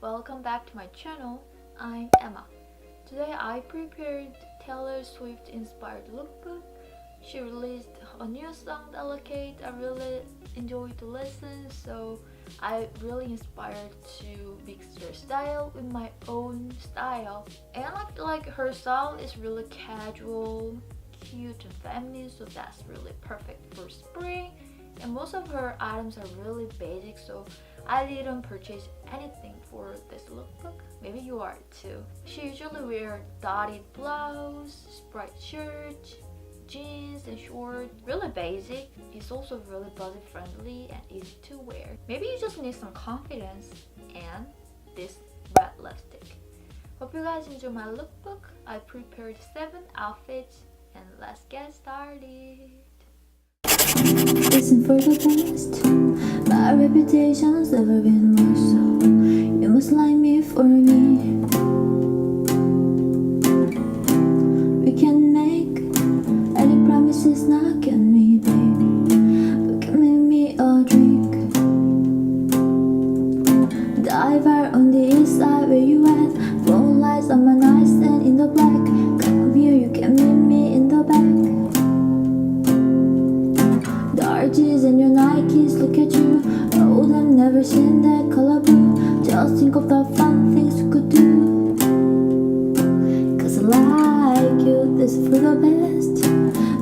welcome back to my channel. I'm Emma. Today I prepared Taylor Swift inspired lookbook. She released a new song, Delicate. I really enjoyed the listen, so I really inspired to mix her style with my own style. And like her style is really casual, cute and feminine, so that's really perfect for spring. And most of her items are really basic, so I didn't purchase anything for this lookbook. Maybe you are too. She usually wears dotted blouse, striped shirt, jeans and shorts. Really basic. It's also really budget friendly and easy to wear. Maybe you just need some confidence and this red lipstick. Hope you guys enjoy my lookbook. I prepared 7 outfits and let's get started. Listen for the best. My reputation's never been more so. You must like me for me. We can make any promises, knock on me, babe. But can make me a drink. Dive out on the east side where you at. Phone lights on my nightstand in the black. Come here, you can meet me in the back. Archies and your Nikes, look at you. Oh, I've never seen that color blue. Just think of the fun things you could do. Cause I like you, this is for the best.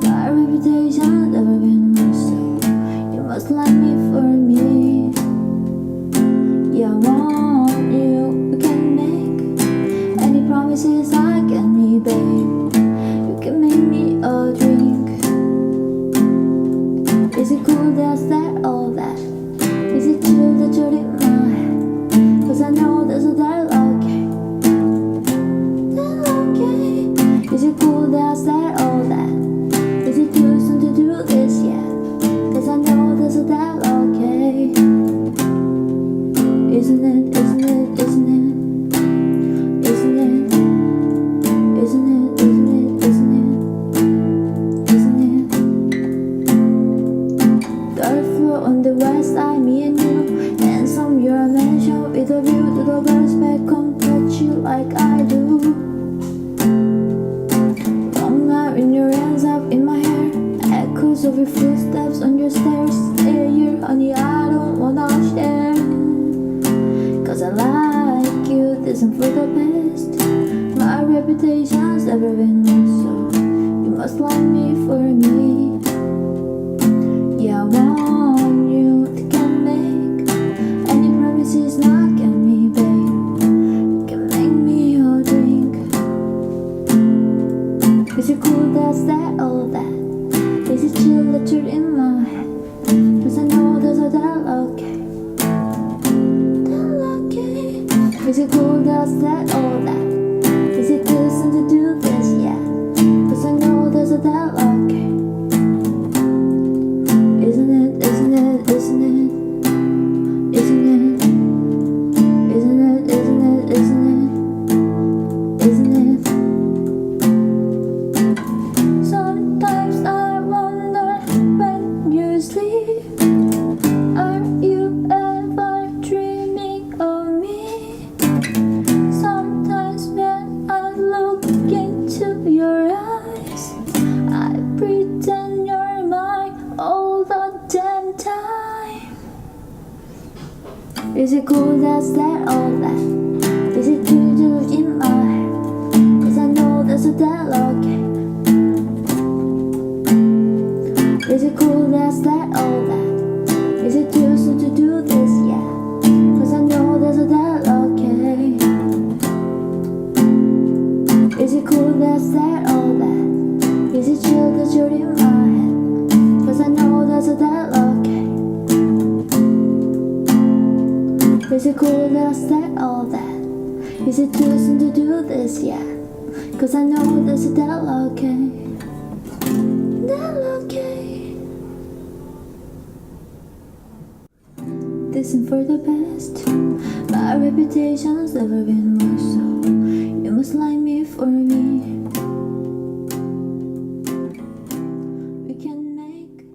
My reputation's never been more so. You must like me for me. Yeah, I want you. We can make any promises I can me, babe. You can make me a drink. Is it cool, that's that, all that? Is it true that you're in my head? Cause I know there's a dialogue, okay. Is it cool, that's that, all that? Is it too soon to do this yet? Cause I know there's a dialogue, okay. Isn't it, isn't it, isn't it? Isn't it? Isn't it, isn't it, isn't it? On the west side, me and you, and some you're a mansion with a view to the girls back home. Touch you like I do. Long night when your hands up in my hair, echoes of your footsteps on your stairs. Stay here, honey, I don't wanna share. Cause I like you, this isn't for the best. My reputation's never been more so. You must like me for me. Yeah, I want you to can make any promises, knock at me, babe. You can make me a drink. Is it cool, that's that, all that? Is it chill that you're in my head? Cause I know there's a dialogue, okay. Is it cool, that's that, all that? Is it too soon to do this yet? Cause I know there's a dialogue, okay. Isn't it, isn't it, isn't it? Isn't it? Isn't it, isn't it, isn't it? Isn't it? Sometimes I wonder when you sleep, are you ever dreaming of me? Sometimes when I look into your eyes, I pretend you're mine all the damn time. Is it cool, that's that, all that? Is it too deep in my head? Cause I know there's a dialogue, okay. Is it cool, that's that, all that? Is it too soon to do this yet? Cause I know there's a dialogue, okay. Is it cool, that's that, all that? Is it chill that you're in my head? Cause I know there's a dialogue, okay. Is it cool, that's that, all that? Is it too soon to do this yet? Cause I know there's a dialogue, okay. Dialogue, okay. This isn't for the best. My reputation's never been more so. You must like me for me. We can make.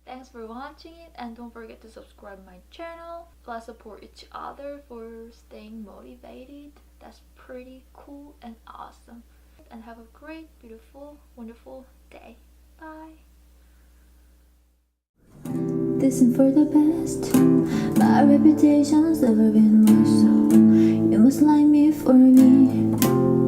Thanks for watching. watching it, and don't forget to subscribe my channel. Let's support each other for staying motivated. That's pretty cool and awesome. And have a great, beautiful, wonderful day. Bye. This is for the best. My reputation's never been worse, so you must like me for me.